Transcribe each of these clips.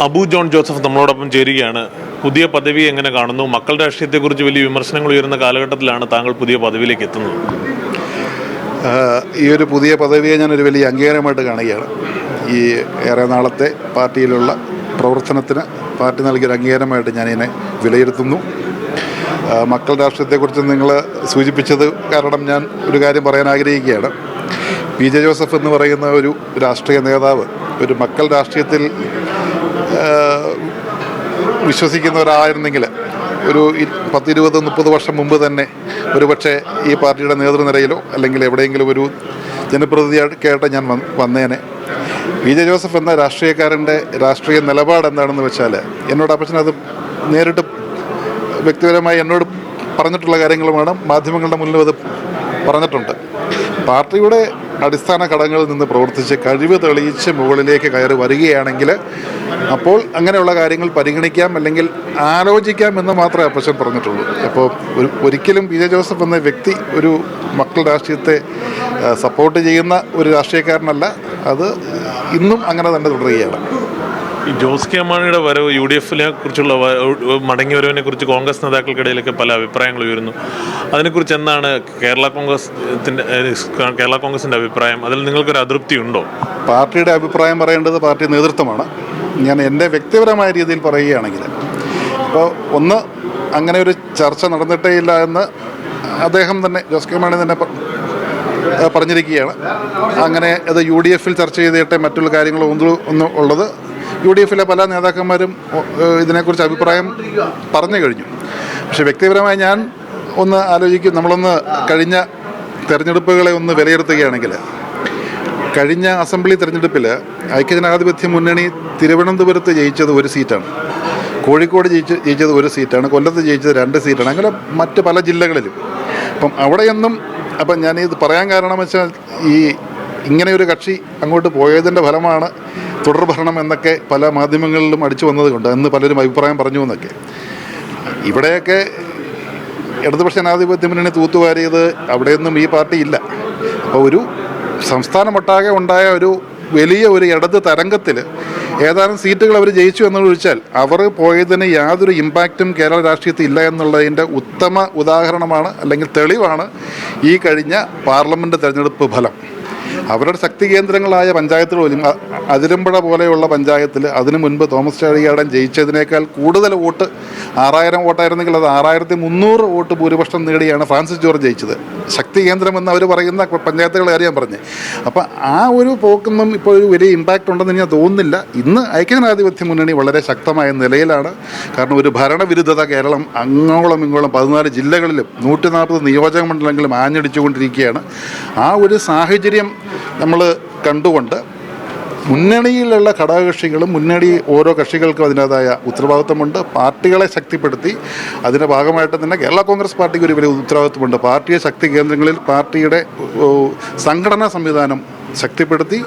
Abu John Joseph നമ്മളോടൊപ്പം ചേരുകയാണ്. പുതിയ പദവി എങ്ങനെ കാണുന്നു? മക്കൾ രാഷ്ട്രീയത്തെക്കുറിച്ച് വലിയ വിമർശനങ്ങൾ ഉയരുന്ന കാലഘട്ടത്തിലാണ് താങ്കൾ പുതിയ പദവിയിലേക്ക് എത്തുന്നത്. ഈ ഒരു പുതിയ പദവിയെ ഞാനൊരു വലിയ അംഗീകാരമായിട്ട് കാണുകയാണ്. ഈ ഏറെ നാളത്തെ പാർട്ടിയിലുള്ള പ്രവർത്തനത്തിന് പാർട്ടി നൽകിയൊരു അംഗീകാരമായിട്ട് ഞാനിതിനെ വിലയിരുത്തുന്നു. മക്കൾ രാഷ്ട്രീയത്തെക്കുറിച്ച് നിങ്ങൾ സൂചിപ്പിച്ചത് കാരണം ഞാൻ ഒരു കാര്യം പറയാൻ ആഗ്രഹിക്കുകയാണ്. പി ജെ ജോസഫ് എന്ന് പറയുന്ന ഒരു രാഷ്ട്രീയ നേതാവ് ഒരു മക്കൾ രാഷ്ട്രീയത്തിൽ വിശ്വസിക്കുന്ന ഒരാളായിരുന്നെങ്കിൽ ഒരു 10-20-30 വർഷം മുമ്പ് തന്നെ ഒരുപക്ഷെ ഈ പാർട്ടിയുടെ നേതൃനിരയിലോ അല്ലെങ്കിൽ എവിടെയെങ്കിലും ഒരു ജനപ്രതിനിധിയായിട്ട് ഞാൻ വന്നേനെ. പി ജെ ജോസഫ് എന്ന രാഷ്ട്രീയക്കാരൻ്റെ രാഷ്ട്രീയ നിലപാട് എന്താണെന്ന് വെച്ചാൽ എന്നോട് അപ്പച്ചനത് നേരിട്ട് വ്യക്തിപരമായി എന്നോട് പറഞ്ഞിട്ടുള്ള കാര്യങ്ങളുമാണ്. മാധ്യമങ്ങളുടെ മുന്നിൽ അത് പറഞ്ഞിട്ടുണ്ട്. പാർട്ടിയുടെ അടിസ്ഥാന ഘടകങ്ങളിൽ നിന്ന് പ്രവർത്തിച്ച് കഴിവ് തെളിയിച്ച് മുകളിലേക്ക് കയറി വരികയാണെങ്കിൽ അപ്പോൾ അങ്ങനെയുള്ള കാര്യങ്ങൾ പരിഗണിക്കാം, അല്ലെങ്കിൽ ആലോചിക്കാം എന്ന് മാത്രമേ അപ്പച്ചൻ പറഞ്ഞിട്ടുള്ളൂ. അപ്പോൾ ഒരിക്കലും പി ജെ ജോസഫ് എന്ന വ്യക്തി ഒരു മക്കൾ രാഷ്ട്രീയത്തെ സപ്പോർട്ട് ചെയ്യുന്ന ഒരു രാഷ്ട്രീയക്കാരനല്ല. അത് ഇന്നും അങ്ങനെ തന്നെ തുടരുകയാണ്. ഈ ജോസ് കെ മാണിയുടെ വരവ് UDF-നെ കുറിച്ചുള്ള മടങ്ങി വരവിനെ കുറിച്ച് കോൺഗ്രസ് നേതാക്കൾക്കിടയിലൊക്കെ പല അഭിപ്രായങ്ങൾ ഉയരുന്നു. അതിനെക്കുറിച്ച് എന്താണ് കേരള കോൺഗ്രസിൻ്റെ അഭിപ്രായം? അതിൽ നിങ്ങൾക്കൊരു അതൃപ്തി ഉണ്ടോ? പാർട്ടിയുടെ അഭിപ്രായം പറയേണ്ടത് പാർട്ടി നേതൃത്വമാണ്. ഞാൻ എൻ്റെ വ്യക്തിപരമായ രീതിയിൽ പറയുകയാണെങ്കിൽ ഇപ്പോൾ അങ്ങനെ ഒരു ചർച്ച നടന്നിട്ടേ ഇല്ല എന്ന് അദ്ദേഹം തന്നെ, ജോസ് കെ മാണി തന്നെ പറഞ്ഞിരിക്കുകയാണ്. അങ്ങനെ അത് UDF-ൽ ചർച്ച ചെയ്തിട്ട് മറ്റുള്ള കാര്യങ്ങൾ ഒന്നും ഉള്ളത് UDF-ലെ പല നേതാക്കന്മാരും ഇതിനെക്കുറിച്ച് അഭിപ്രായം പറഞ്ഞു കഴിഞ്ഞു. പക്ഷേ വ്യക്തിപരമായി ഞാൻ ഒന്ന് ആലോചിക്കും. നമ്മളൊന്ന് കഴിഞ്ഞ തെരഞ്ഞെടുപ്പുകളെ ഒന്ന് വിലയിരുത്തുകയാണെങ്കിൽ, കഴിഞ്ഞ അസംബ്ലി തെരഞ്ഞെടുപ്പിൽ ഐക്യജനാധിപത്യ മുന്നണി തിരുവനന്തപുരത്ത് ജയിച്ചത് 1 സീറ്റാണ്, കോഴിക്കോട് ജയിച്ചത് 1 സീറ്റാണ്, കൊല്ലത്ത് ജയിച്ചത് 2 സീറ്റാണ്, അങ്ങനെ മറ്റ് പല ജില്ലകളിലും. അവിടെയൊന്നും ഞാനിത് പറയാൻ കാരണം വെച്ചാൽ ഇങ്ങനെ ഒരു കക്ഷി അങ്ങോട്ട് പോയതിൻ്റെ ഫലമാണ് തുടർഭരണം എന്നൊക്കെ പല മാധ്യമങ്ങളിലും അടിച്ചു വന്നതുകൊണ്ട് അന്ന് പലരും അഭിപ്രായം പറഞ്ഞു എന്നൊക്കെ. ഇവിടെയൊക്കെ ഇടതുപക്ഷ ജനാധിപത്യ മുന്നണി തൂത്തുവാരിയത് അവിടെയൊന്നും ഈ പാർട്ടി ഇല്ല. അപ്പോൾ ഒരു സംസ്ഥാനമൊട്ടാകെ ഉണ്ടായ ഒരു വലിയ ഒരു ഇടത് തരംഗത്തിൽ ഏതാനും സീറ്റുകൾ അവർ ജയിച്ചു എന്ന് ചോദിച്ചാൽ അവർ പോയതിന് യാതൊരു ഇമ്പാക്റ്റും കേരള രാഷ്ട്രീയത്തിൽ ഇല്ല എന്നുള്ളതിൻ്റെ ഉത്തമ ഉദാഹരണമാണ്, അല്ലെങ്കിൽ തെളിവാണ് ഈ കഴിഞ്ഞ പാർലമെൻറ്റ് തെരഞ്ഞെടുപ്പ് ഫലം. അവരുടെ ശക്തി കേന്ദ്രങ്ങളായ പഞ്ചായത്തുകൾ പോലും, അതിരമ്പുഴ പോലെയുള്ള പഞ്ചായത്തിൽ അതിനു മുൻപ് തോമസ് ചാഴികാടൻ ജയിച്ചതിനേക്കാൾ കൂടുതൽ വോട്ട്, 6000 വോട്ടായിരുന്നെങ്കിൽ അത് 6300 വോട്ട് ഭൂരിപക്ഷം നേടിയാണ് ഫ്രാൻസിസ് ജോർജ് ജയിച്ചത്. ശക്തി കേന്ദ്രം എന്ന് അവർ പറയുന്ന പഞ്ചായത്തുകളെ കാര്യം പറഞ്ഞ്. അപ്പോൾ ആ ഒരു പോക്കൊന്നും ഇപ്പോൾ ഒരു വലിയ ഇമ്പാക്റ്റ് ഉണ്ടെന്ന് ഞാൻ തോന്നുന്നില്ല. ഇന്ന് ഐക്യജനാധിപത്യ മുന്നണി വളരെ ശക്തമായ നിലയിലാണ്. കാരണം ഒരു ഭരണവിരുദ്ധത കേരളം അങ്ങോളം ഇങ്ങോളം 14 ജില്ലകളിലും 140 നിയോജക മണ്ഡലങ്ങളിലും ആഞ്ഞടിച്ചുകൊണ്ടിരിക്കുകയാണ്. ആ ഒരു സാഹചര്യം നമ്മൾ കണ്ടുകൊണ്ട് മുന്നണിയിലുള്ള ഘടകകക്ഷികളും ഓരോ കക്ഷികൾക്കും അതിൻ്റേതായ ഉത്തരവാദിത്വമുണ്ട്. പാർട്ടികളെ ശക്തിപ്പെടുത്തി അതിൻ്റെ ഭാഗമായിട്ട് തന്നെ കേരള കോൺഗ്രസ് പാർട്ടിക്ക് ഒരു വലിയ ഉത്തരവാദിത്വമുണ്ട്. പാർട്ടിയെ ശക്തി കേന്ദ്രങ്ങളിൽ പാർട്ടിയുടെ സംഘടനാ സംവിധാനം ശക്തിപ്പെടുത്തി,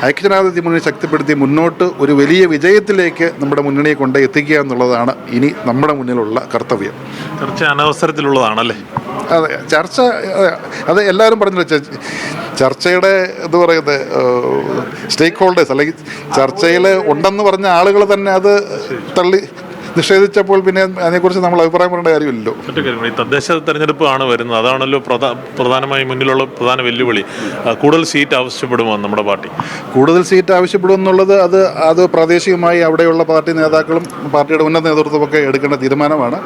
ഐക്യജനാധിപത്യ മുന്നണി ശക്തിപ്പെടുത്തി മുന്നോട്ട് ഒരു വലിയ വിജയത്തിലേക്ക് നമ്മുടെ മുന്നണിയെ കൊണ്ട് എത്തിക്കുക എന്നുള്ളതാണ് ഇനി നമ്മുടെ മുന്നിലുള്ള കർത്തവ്യം. ചർച്ച അനവസരത്തിലുള്ളതാണല്ലേ? അതെ, ചർച്ച അത് എല്ലാവരും പറഞ്ഞു വെച്ച ചർച്ചയുടെ ഇത് പറയുന്നത് സ്റ്റേക്ക് ഹോൾഡേഴ്സ് അല്ലെങ്കിൽ ചർച്ചയിൽ ഉണ്ടെന്ന് പറഞ്ഞ ആളുകൾ തന്നെ അത് തള്ളി നിഷേധിച്ചപ്പോൾ പിന്നെ അതിനെക്കുറിച്ച് നമ്മൾ അഭിപ്രായം പറയേണ്ട കാര്യമില്ലല്ലോ. മറ്റു കാര്യങ്ങൾ, ഈ തദ്ദേശ തെരഞ്ഞെടുപ്പ് ആണ് വരുന്നത്, അതാണല്ലോ പ്രധാനമായി മുന്നിലുള്ള പ്രധാന വെല്ലുവിളി. കൂടുതൽ സീറ്റ് ആവശ്യപ്പെടുമോ നമ്മുടെ പാർട്ടി? കൂടുതൽ സീറ്റ് ആവശ്യപ്പെടുമെന്നുള്ളത് അത് പ്രാദേശികമായി അവിടെയുള്ള പാർട്ടി നേതാക്കളും പാർട്ടിയുടെ ഉന്നത നേതൃത്വമൊക്കെ എടുക്കേണ്ട തീരുമാനമാണ്.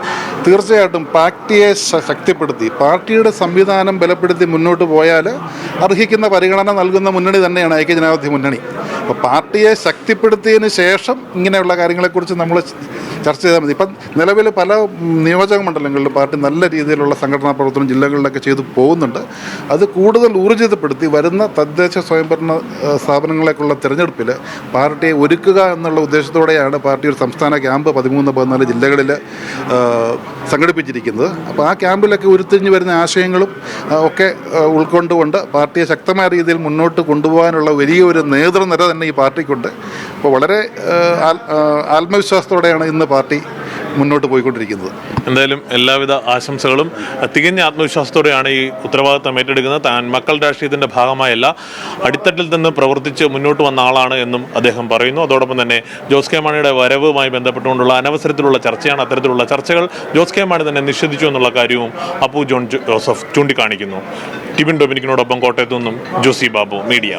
തീർച്ചയായിട്ടും പാർട്ടിയെ ശക്തിപ്പെടുത്തി പാർട്ടിയുടെ സംവിധാനം ബലപ്പെടുത്തി മുന്നോട്ട് പോയാൽ അർഹിക്കുന്ന പരിഗണന നൽകുന്ന മുന്നണി തന്നെയാണ് ഐക്യജനാധിപത്യ മുന്നണി. അപ്പോൾ പാർട്ടിയെ ശക്തിപ്പെടുത്തിയതിന് ശേഷം ഇങ്ങനെയുള്ള കാര്യങ്ങളെക്കുറിച്ച് നമ്മൾ ചർച്ച ചെയ്താൽ മതി. ഇപ്പം നിലവിൽ പല നിയോജക മണ്ഡലങ്ങളിലും പാർട്ടി നല്ല രീതിയിലുള്ള സംഘടനാ പ്രവർത്തനം ജില്ലകളിലൊക്കെ ചെയ്തു പോകുന്നുണ്ട്. അത് കൂടുതൽ ഊർജിതപ്പെടുത്തി വരുന്ന തദ്ദേശ സ്വയംഭരണ സ്ഥാപനങ്ങളേക്കുള്ള തിരഞ്ഞെടുപ്പിൽ പാർട്ടിയെ ഒരുക്കുക എന്നുള്ള ഉദ്ദേശത്തോടെയാണ് പാർട്ടി ഒരു സംസ്ഥാന ക്യാമ്പ് 13-14 ജില്ലകളിൽ സംഘടിപ്പിച്ചിരിക്കുന്നത്. അപ്പോൾ ആ ക്യാമ്പിലൊക്കെ ഉരുത്തിരിഞ്ഞ് വരുന്ന ആശയങ്ങളും ഒക്കെ ഉൾക്കൊണ്ടുകൊണ്ട് പാർട്ടിയെ ശക്തമായ രീതിയിൽ മുന്നോട്ട് കൊണ്ടുപോകാനുള്ള വലിയൊരു നേതൃനിര തന്നെ ഈ പാർട്ടിക്കുണ്ട്. അപ്പോൾ വളരെ ആത്മവിശ്വാസത്തോടെയാണ് ഇന്ന് പാർട്ടി മുന്നോട്ട് പോയിക്കൊണ്ടിരിക്കുന്നത്. എന്തായാലും എല്ലാവിധ ആശംസകളും. തികഞ്ഞ ആത്മവിശ്വാസത്തോടെയാണ് ഈ ഉത്തരവാദിത്തം ഏറ്റെടുക്കുന്നത്. താൻ മക്കൾ രാഷ്ട്രീയത്തിൻ്റെ ഭാഗമായല്ല, അടിത്തട്ടിൽ നിന്ന് പ്രവർത്തിച്ച് മുന്നോട്ട് വന്ന ആളാണ് എന്നും അദ്ദേഹം പറയുന്നു. അതോടൊപ്പം തന്നെ ജോസ് കെ മാണിയുടെ വരവുമായി ബന്ധപ്പെട്ടുകൊണ്ടുള്ള അനവസരത്തിലുള്ള ചർച്ചയാണ്. അത്തരത്തിലുള്ള ചർച്ചകൾ ജോസ് കെ മാണി തന്നെ നിഷേധിച്ചു എന്നുള്ള കാര്യവും അപ്പു ജോൺ ജോസഫ് ചൂണ്ടിക്കാണിക്കുന്നു. ടിബിൻ ഡൊമിനിക്കിനോടൊപ്പം കോട്ടയത്തു നിന്നും ജോസി ബാബു, മീഡിയ.